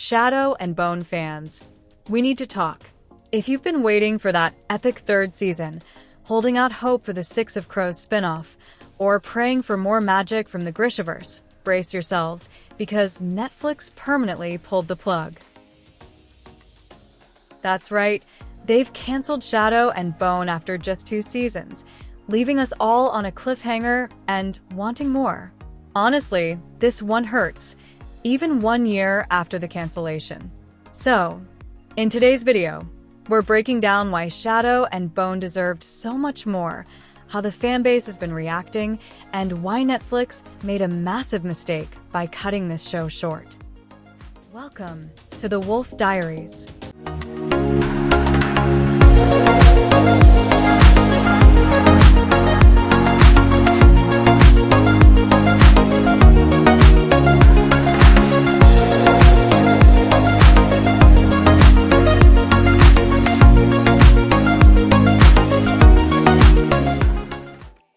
Shadow and Bone fans, we need to talk. If you've been waiting for that epic third season, holding out hope for the Six of Crows spinoff, or praying for more magic from the Grishaverse, brace yourselves, because Netflix permanently pulled the plug. That's right, they've canceled Shadow and Bone after just 2 seasons, leaving us all on a cliffhanger and wanting more. Honestly, this one hurts, even 1 year after the cancellation. So, in today's video, we're breaking down why Shadow and Bone deserved so much more, how the fanbase has been reacting, and why Netflix made a massive mistake by cutting this show short. Welcome to The Wolf Diaries.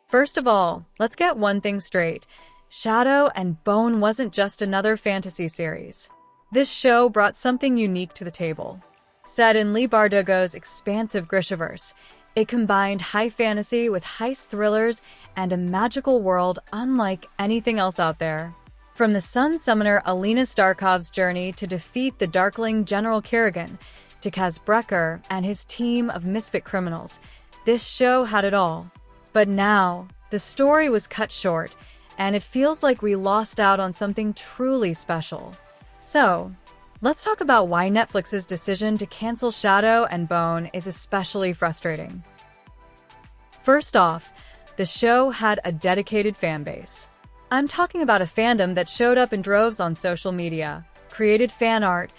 First of all, let's get one thing straight. Shadow and Bone wasn't just another fantasy series. This show brought something unique to the table. Set in Leigh Bardugo's expansive Grishaverse, it combined high fantasy with heist thrillers and a magical world unlike anything else out there. From the Sun Summoner Alina Starkov's journey to defeat the Darkling General Kerrigan, to Kaz Brekker and his team of misfit criminals, this show had it all. But now, the story was cut short, and it feels like we lost out on something truly special. So, let's talk about why Netflix's decision to cancel Shadow and Bone is especially frustrating. First off, the show had a dedicated fanbase. I'm talking about a fandom that showed up in droves on social media, created fan art,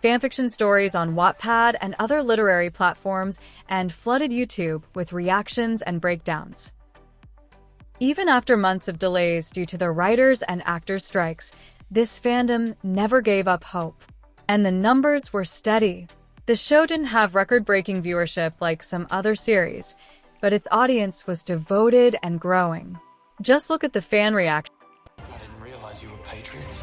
fanfiction stories on Wattpad and other literary platforms, and flooded YouTube with reactions and breakdowns. Even after months of delays due to the writers' and actors' strikes, this fandom never gave up hope. And the numbers were steady. The show didn't have record-breaking viewership like some other series, but its audience was devoted and growing. Just look at the fan reaction. I didn't realize you were patriots.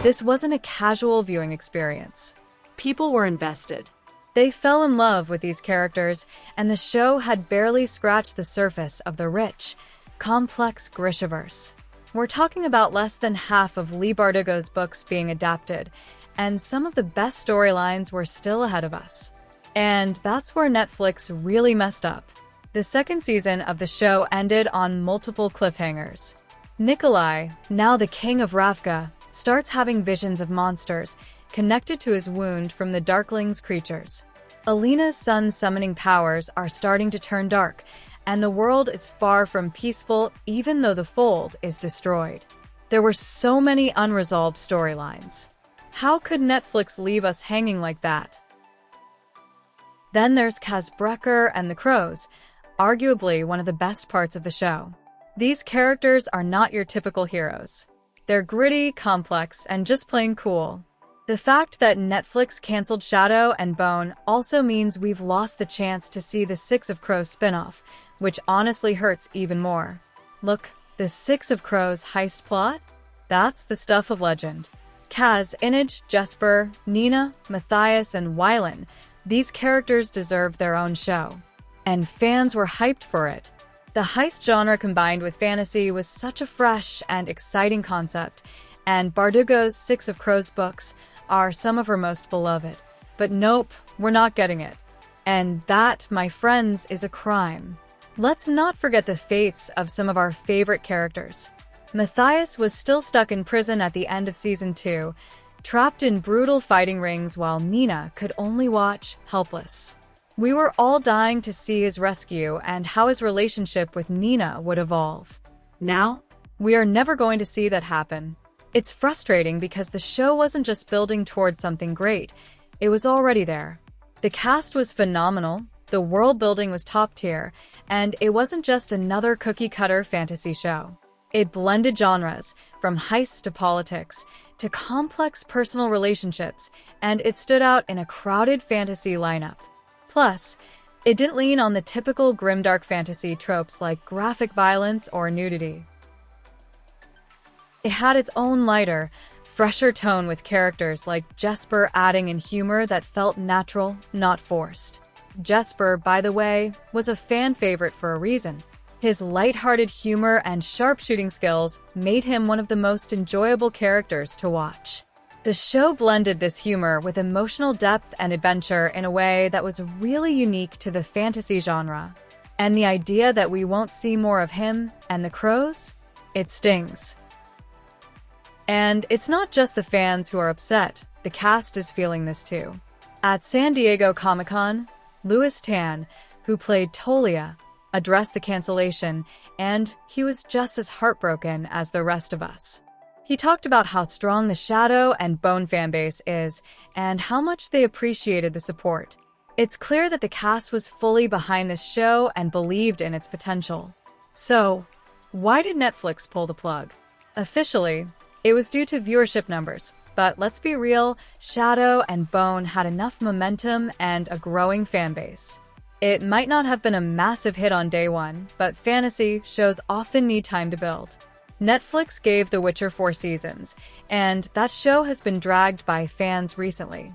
This wasn't a casual viewing experience. People were invested. They fell in love with these characters, and the show had barely scratched the surface of the rich, complex Grishaverse. We're talking about less than half of Leigh Bardugo's books being adapted, and some of the best storylines were still ahead of us. And that's where Netflix really messed up. The second season of the show ended on multiple cliffhangers. Nikolai, now the king of Ravka, starts having visions of monsters connected to his wound from the Darkling's creatures. Alina's sun's summoning powers are starting to turn dark, and the world is far from peaceful even though the fold is destroyed. There were so many unresolved storylines. How could Netflix leave us hanging like that? Then there's Kaz Brekker and the Crows, arguably one of the best parts of the show. These characters are not your typical heroes. They're gritty, complex, and just plain cool. The fact that Netflix canceled Shadow and Bone also means we've lost the chance to see the Six of Crows spinoff, which honestly hurts even more. Look, the Six of Crows heist plot? That's the stuff of legend. Kaz, Inage, Jesper, Nina, Matthias, and Wylan, these characters deserve their own show. And fans were hyped for it. The heist genre combined with fantasy was such a fresh and exciting concept, and Bardugo's Six of Crows books are some of her most beloved. But nope, we're not getting it. And that, my friends, is a crime. Let's not forget the fates of some of our favorite characters. Matthias was still stuck in prison at the end of Season 2, trapped in brutal fighting rings while Nina could only watch, helpless. We were all dying to see his rescue and how his relationship with Nina would evolve. Now, we are never going to see that happen. It's frustrating because the show wasn't just building towards something great, it was already there. The cast was phenomenal, the world building was top tier, and it wasn't just another cookie-cutter fantasy show. It blended genres, from heists to politics, to complex personal relationships, and it stood out in a crowded fantasy lineup. Plus, it didn't lean on the typical grimdark fantasy tropes like graphic violence or nudity. It had its own lighter, fresher tone with characters like Jesper adding in humor that felt natural, not forced. Jesper, by the way, was a fan favorite for a reason. His lighthearted humor and sharpshooting skills made him one of the most enjoyable characters to watch. The show blended this humor with emotional depth and adventure in a way that was really unique to the fantasy genre. And the idea that we won't see more of him and the crows? It stings. And it's not just the fans who are upset, the cast is feeling this too. At San Diego Comic-Con, Louis Tan, who played Tolia, addressed the cancellation, and he was just as heartbroken as the rest of us. He talked about how strong the Shadow and Bone fanbase is, and how much they appreciated the support. It's clear that the cast was fully behind this show and believed in its potential. So, why did Netflix pull the plug? Officially, it was due to viewership numbers, but let's be real, Shadow and Bone had enough momentum and a growing fanbase. It might not have been a massive hit on day one, but fantasy shows often need time to build. Netflix gave The Witcher 4 seasons, and that show has been dragged by fans recently.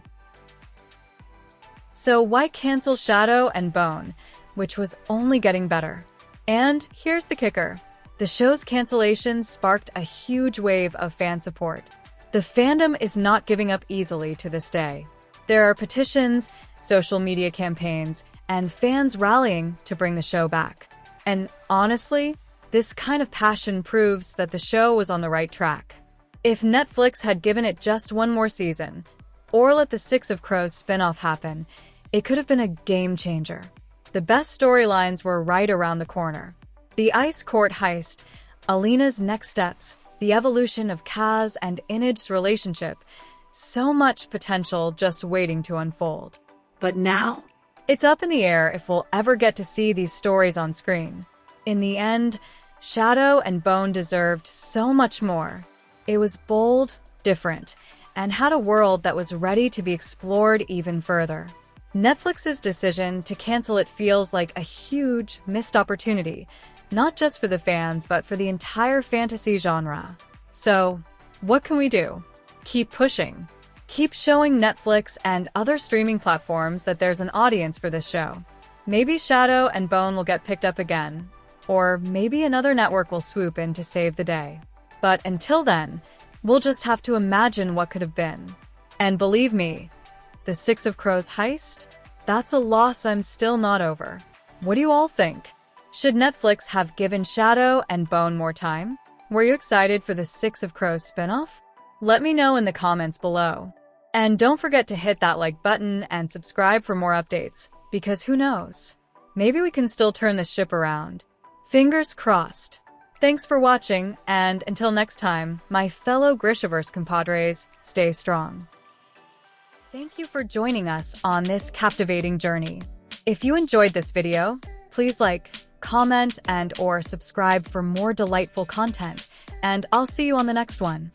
So why cancel Shadow and Bone, which was only getting better? And here's the kicker. The show's cancellations sparked a huge wave of fan support. The fandom is not giving up easily to this day. There are petitions, social media campaigns, and fans rallying to bring the show back. And honestly, this kind of passion proves that the show was on the right track. If Netflix had given it just one more season, or let the Six of Crows spinoff happen, it could have been a game changer. The best storylines were right around the corner. The Ice Court heist, Alina's next steps, the evolution of Kaz and Inaj's relationship, so much potential just waiting to unfold. But now, it's up in the air if we'll ever get to see these stories on screen. In the end, Shadow and Bone deserved so much more. It was bold, different, and had a world that was ready to be explored even further. Netflix's decision to cancel it feels like a huge missed opportunity, not just for the fans, but for the entire fantasy genre. So, what can we do? Keep pushing. Keep showing Netflix and other streaming platforms that there's an audience for this show. Maybe Shadow and Bone will get picked up again, or maybe another network will swoop in to save the day. But until then, we'll just have to imagine what could have been. And believe me, the Six of Crows heist? That's a loss I'm still not over. What do you all think? Should Netflix have given Shadow and Bone more time? Were you excited for the Six of Crows spinoff? Let me know in the comments below. And don't forget to hit that like button and subscribe for more updates, because who knows? Maybe we can still turn this ship around. Fingers crossed. Thanks for watching, and until next time, my fellow Grishaverse compadres, stay strong. Thank you for joining us on this captivating journey. If you enjoyed this video, please like, comment, and/or subscribe for more delightful content, and I'll see you on the next one.